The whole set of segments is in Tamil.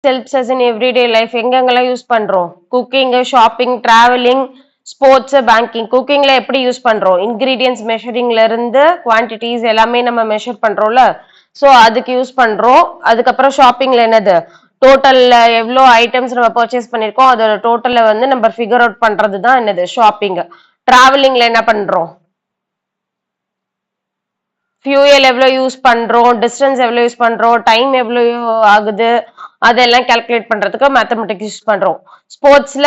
helps us in everyday life. எங்கெங்கெல்லாம் யூஸ் பண்றோம்? Cooking, shopping, travelling, sports, banking. குக்கிங்ல எப்படி யூஸ் பண்றோம்? இன்கிரீடியன்ஸ் மெஷரிங்ல இருந்து குவான்டிட்டிஸ் எல்லாமே நம்ம மெஷர் பண்றோம்ல, சோ அதுக்கு யூஸ் பண்றோம். அதுக்கப்புறம் ஷாப்பிங்ல என்னது, டோட்டல்ல எவ்வளோ ஐட்டம்ஸ் நம்ம பர்ச்சேஸ் பண்ணிருக்கோம் அதோட டோட்டல்ல வந்து நம்ம ஃபிகர் அவுட் பண்றது தான் என்னது, ஷாப்பிங். டிராவலிங்ல என்ன பண்றோம்? ஃபியூயல் எவ்வளோ யூஸ் பண்றோம், டிஸ்டன்ஸ் எவ்வளோ யூஸ் பண்றோம், டைம் எவ்வளோ ஆகுது, அதெல்லாம் கால்குலேட் பண்றதுக்கு மேத்தமெட்டிக்ஸ் யூஸ் பண்றோம். ஸ்போர்ட்ஸ்ல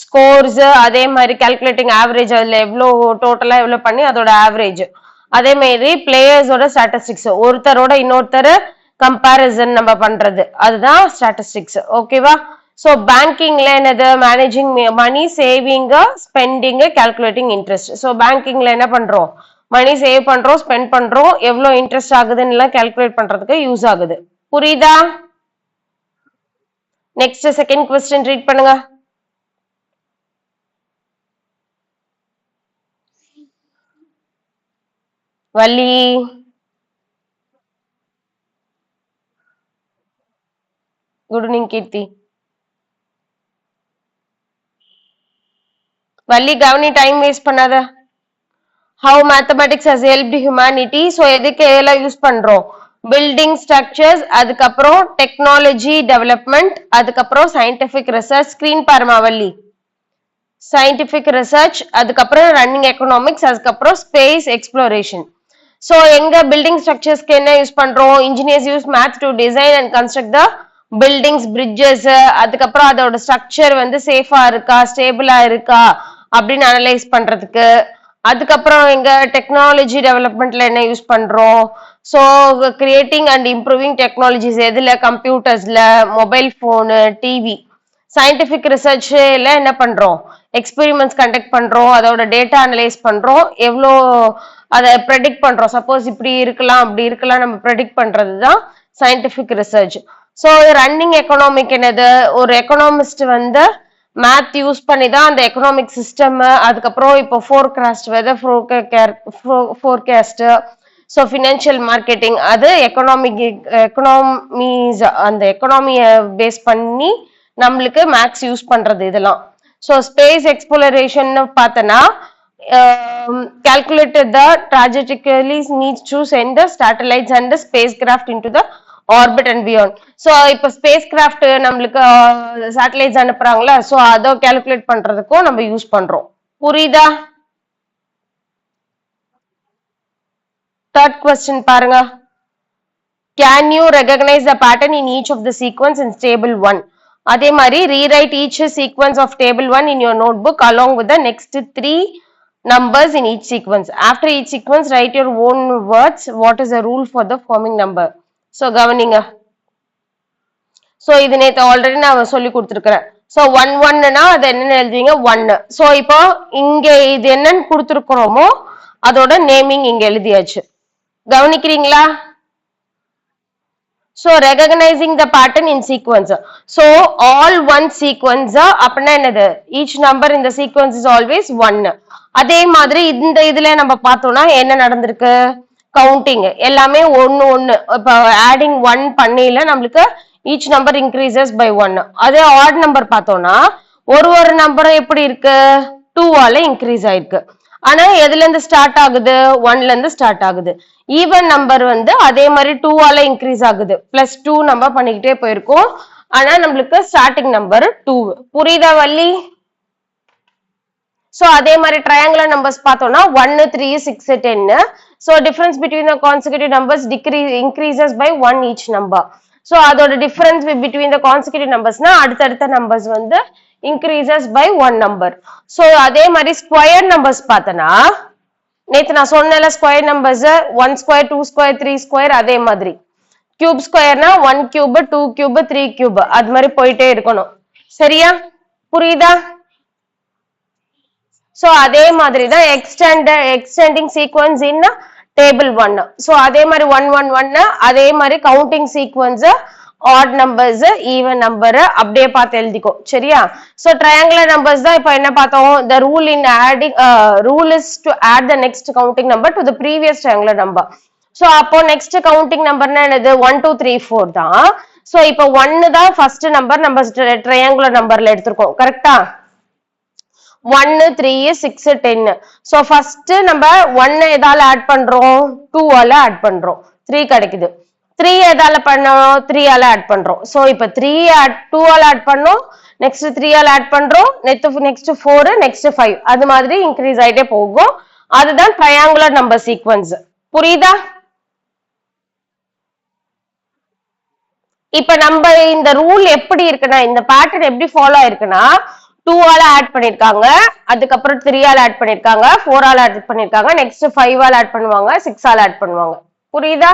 ஸ்கோர்ஸ், அதே மாதிரி கால்குலேட்டிங் ஆவரேஜ், அதுல எவ்வளோ டோட்டலா எவ்வளோ பண்ணி அதோட ஆவரேஜ். அதே மாதிரி பிளேயர்ஸோட ஸ்டாட்டிஸ்டிக்ஸ், ஒருத்தரோட இன்னொருத்தர் கம்பேரிசன் நம்ம பண்றது, அதுதான் ஸ்டாட்டிஸ்டிக்ஸ். ஓகேவா? சோ பேங்கிங்ல என்னது, managing money, saving, spending, calculating interest. So பேங்கிங்ல என்ன பண்றோம், மணி சேவ் பண்றோம், ஸ்பெண்ட் பண்றோம், எவ்வளவு இன்ட்ரெஸ்ட் ஆகுதுன்னு எல்லாம் கால்குலேட் பண்றதுக்கு யூஸ் ஆகுது. புரியுதா? நெக்ஸ்ட் செகண்ட் क्वेश्चन ரீட் பண்ணுங்க. Valli, good evening. கீர்த்தி, வள்ளி கவனி, டைம் வேஸ்ட் பண்ணாத. How mathematics has helped humanity. So எதுக்கு எல்லாம் யூஸ் பண்றோம்? பில்டிங் ஸ்ட்ரக்சர்ஸ், அதுக்கப்புறம் டெக்னாலஜி டெவலப்மெண்ட், அதுக்கப்புறம் சயின்டிபிக் ரிசர்ச். ஸ்கிரீன் பாருமா வள்ளி. சயின்டிபிக் ரிசர்ச், அதுக்கப்புறம் ரன்னிங் எக்கனாமிக்ஸ், அதுக்கப்புறம் ஸ்பேஸ் எக்ஸ்ப்ளோரேஷன். ஸோ எங்க பில்டிங் ஸ்ட்ரக்சர்ஸ்க்கு என்ன யூஸ் பண்றோம்? Engineers use maths to design and construct the buildings, bridges. அதுக்கப்புறம் அதோட ஸ்ட்ரக்சர் வந்து சேஃபா இருக்கா, ஸ்டேபிளா இருக்கா அப்படின்னு அனலைஸ் பண்றதுக்கு. அதுக்கப்புறம் எங்க டெக்னாலஜி டெவலப்மெண்ட்ல என்ன யூஸ் பண்றோம்? So creating and improving technologies, எதுல? கம்ப்யூட்டர்ஸ்ல, மொபைல் போனு, டிவி. சயின்டிபிக் ரிசர்ச்ல என்ன பண்றோம்? எக்ஸ்பெரிமெண்ட்ஸ் கண்டக்ட் பண்றோம், அதோட டேட்டா அனலைஸ் பண்றோம், எவ்வளோ அதை ப்ரெடிக்ட் பண்றோம், சப்போஸ் இப்படி இருக்கலாம் அப்படி இருக்கலாம் நம்ம ப்ரெடிக்ட் பண்றது தான் scientific research. So running economic என்னது, ஒரு எக்கனாமிஸ்ட் வந்து மேத் யூஸ் பண்ணி தான் அந்த எக்கனாமிக் சிஸ்டம், அதுக்கப்புறம் இப்போ forecast, weather forecast, so financial marketing, அது எக்கனாமிஸ், அந்த எக்கனாமியை பேஸ் பண்ணி நம்மளுக்கு மேக்ஸ் யூஸ் பண்றது இதெல்லாம். ஸோ ஸ்பேஸ் எக்ஸ்ப்ளோரேஷன் பார்த்தனா, calculated the trajectory needs to send the satellites and the spacecraft into the orbit and beyond. So இப்ப ஸ்பேஸ் கிராஃப்ட் நம்மளுக்கு சேட்டலைட்ஸ் அனுப்புறாங்களா, சோ அதை கால்குலேட் பண்றதுக்கும் நம்ம யூஸ் பண்றோம். புரியுதா? தேர்ட் கொஸ்டின் பாருங்க. Can you recognize the pattern in each of the sequence in table 1? அதே மாதிரி rewrite each sequence of table 1 in your notebook along with the next 3 numbers in each sequence. After each sequence, write your own words. What is the rule for the forming number? So கவனிங்க. ஸோ இது நேற்று ஆல்ரெடி நான் சொல்லி கொடுத்துருக்கிறேன். ஸோ 1 1னா அது என்னன்னு எழுதுவீங்க, 1. ஸோ இப்போ இங்க இது என்னன்னு கொடுத்துருக்கிறோமோ அதோட நேமிங் இங்க எழுதியாச்சு. கவனிக்கிறீங்களா? So recognizing the pattern in sequence. So all one sequence அப்படின்னா என்னது, each number in the sequence is always 1. அதே மாதிரி இந்த இதுல நம்ம பார்த்தோம்னா என்ன நடந்திருக்கு, கவுண்டிங் எல்லாமே 1 1. இப்போ ஆடிங் 1 பண்ணையில நம்மளுக்கு each number increases by 1. அதே ஆட் நம்பர் பார்த்தோம்னா ஒரு நம்பரும் எப்படி இருக்கு, 2ஆல இன்க்ரீஸ் ஆயிருக்கு. ஆனா எதுல இருந்து ஸ்டார்ட் ஆகுது, 1ல இருந்து ஸ்டார்ட் ஆகுது. ஈவன் நம்பர் வந்து அதே மாதிரி 2ஆல இன்க்ரீஸ் ஆகுது, +2 நம்ம பண்ணிக்கிட்டே போயிருக்கோம். ஆனா நம்மளுக்கு ஸ்டார்டிங் நம்பர் 2. புரியுதா வள்ளி? சோ அதே மாதிரி ட்ரையாங்குலர் நம்பர்ஸ் பார்த்தோம்னா 1 3 6 10. So difference between the consecutive numbers increases by 1 each number. So அதோட டிஃபரன்ஸ் between the consecutive numbers-னா அடுத்தடுத்த நம்பர்ஸ் வந்து increases by 1 number. So அதே மாதிரி ஸ்கொயர் நம்பர்ஸ் பார்த்தனா, நேத்து நான் சொன்னல square numbers 1 square 2 square 3 square, அதே மாதிரி கியூப் ஸ்கொயர்னா 1 கியூப் 2 கியூப் 3 கியூப், அது மாதிரி போயிட்டே இருக்கணும். சரியா? புரியுதா? சோ அதே மாதிரி தான் எக்ஸ்டெண்டிங் சீக்வென்ஸ் இன் டேபிள் 1. சோ அதே மாதிரி 1 1 1, அதே மாதிரி counting sequence odd numbers even number அப்படியே பார்த்து எழுதிக்கோ. சரியா? சோ ட்ரையாங்குலர் நம்பர்ஸ் தான் இப்போ என்ன பார்த்தோம், the rule in adding rule is to add the next counting number to the previous triangular number. So அப்போ நெக்ஸ்ட் கவுண்டிங் நம்பர்னா என்னது, 1 2 3 4 தான். சோ இப்போ 1 தான் ஃபர்ஸ்ட் நம்பர் நம்ம ட்ரையாங்குலர் நம்பர்ல எடுத்திருக்கோம் கரெக்டா 1 3 6 10 சோ ஃபர்ஸ்ட் நம்ம 1 எதால ஆட் பண்றோம் 2 ஆல ஆட் பண்றோம் 3 கிடைக்குது 3 எதால பண்ணோம் 3 ஆல ஆட் பண்றோம் சோ இப்போ 3 2 ஆல ஆட் பண்ணோம் நெக்ஸ்ட் 3 ஆல ஆட் பண்றோம் நெக்ஸ்ட் 4 நெக்ஸ்ட் 5 அது மாதிரி இன்க்ரீஸ் ஆயிட்டே போகும் அதுதான் ட்ரையாங்குலர் நம்பர் சீக்வென்ஸ் புரியுதா இப்ப நம்ம இந்த ரூல் எப்படி இருக்குன்னா இந்த பேட்டர்ன் எப்படி ஃபாலோ ஆயிருக்குன்னா 2 ஆல ஆட் பண்ணிருக்காங்க அதுக்கப்புறம் 3 ஆல ஆட் பண்ணிருக்காங்க 4 ஆல ஆட் பண்ணிருக்காங்க நெக்ஸ்ட் 5 ஆல ஆட் பண்ணுவாங்க 6 ஆல ஆட் பண்ணுவாங்க புரியுதா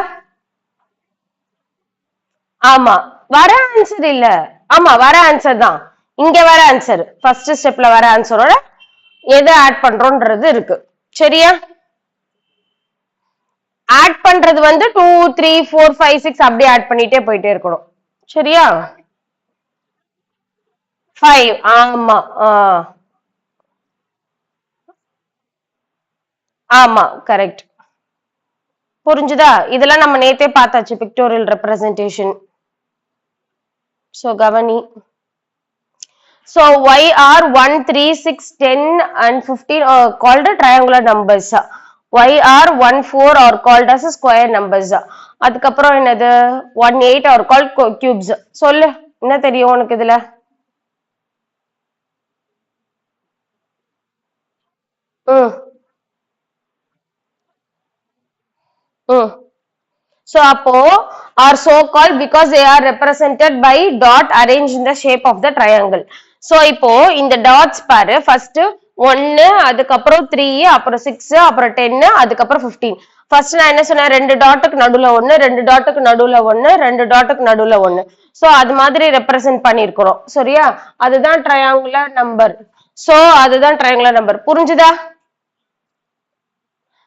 ஆமா வர ஆன்சர் இல்ல ஆமா வர ஆன்சர் தான் இங்க வர ஆன்சர் ஃபர்ஸ்ட் ஸ்டெப்ல வர ஆன்சரோட எதை ஆட் பண்றோம்ன்றது இருக்கு சரியா ஆட் பண்றது வந்து 2 3 4 5 6 அப்படியே ஆட் பண்ணிட்டே போயிட்டே இருக்கணும் சரியா 5 ஆமா ஆமா கரெக்ட் புரிஞ்சுதா இதெல்லாம் நம்ம நேத்தே பார்த்தாச்சு பிக்டோரியல் ரெப்ரசன்டேஷன் சோ கவனி so why are 1 3 6 10 and 15 are called triangular numbers why are 1 4 are called as square numbers அதுக்கப்புறம் என்னது 1 8 are called cubes சொல்லு என்ன தெரியும் உனக்கு இதுல so appo are so called because they are represented by dot arranged in the shape of the triangle so இப்போ இந்த dots பாரு first 1 அதுக்கப்புறம் 3 அப்புறம் 6 அப்புறம் 10 அதுக்கப்புறம் 15 ஃபர்ஸ்ட் நான் என்ன சொன்னேன் ரெண்டு டாட்டுக்கு நடுவுல ஒன்னு ரெண்டு டாட்டுக்கு நடுவுல ஒன்னு ரெண்டு டாட்டுக்கு நடுவுல ஒன்னு சோ அது மாதிரி ரெப்ரசென்ட் பண்ணிருக்கிறோம் சரியா அதுதான் ட்ரையாங்குலர் நம்பர் சோ அதுதான் ட்ரையாங்குலர் நம்பர் புரிஞ்சுதா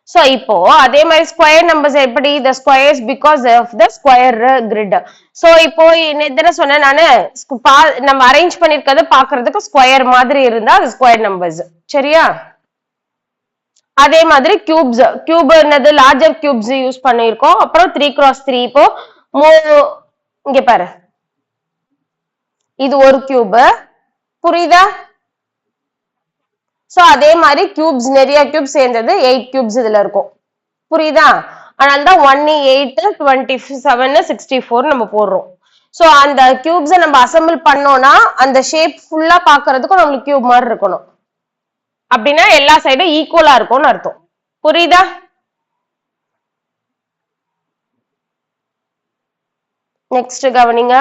so இப்போ அதே மாதிரி ஸ்கொயர் நம்பர்ஸ் எப்படி the squares because of the square grid so இப்போ என்ன சொன்னேன் நானு நம்ம அரேஞ்ச் பண்ணிருக்கிறது பாக்குறதுக்கு ஸ்கொயர் மாதிரி இருந்தா அது ஸ்கொயர் நம்பர்ஸ் சரியா அதே மாதிரி கியூப்ஸ் கியூப் என்னது லார்ஜர் கியூப்ஸ் யூஸ் பண்ணிருக்கோம் அப்புறம் 3x3 இப்போ இங்க பாரு இது ஒரு கியூப் புரியுதா சோ அதே மாதிரி கியூப்ஸ் நிறைய கியூப் சேர்ந்தது 8 கியூப்ஸ் இதுல இருக்கும் புரியுதா அதனால தான் 1 8 27 64 நம்ம போடுறோம் சோ அந்த கியூப்ஸை நம்ம அசெம்பிள் பண்ணோம்னா அந்த ஷேப் ஃபுல்லா பாக்குறதுக்கு நம்மளுக்கு கியூப் மாதிரி இருக்கணும் அப்படின்னா எல்லா சைடும் ஈக்குவலா இருக்கும்னு அர்த்தம் புரியுதா நெக்ஸ்ட் கவனிங்க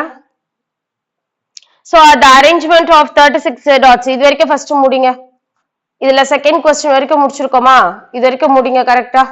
so the arrangement of 36 dots இது வரைக்கும் ஃபர்ஸ்ட் முடிங்க இதுல செகண்ட் क्वेश्चन வரைக்கும் முடிச்சிருக்கோமா இது வரைக்கும் முடிங்க கரெக்ட்டா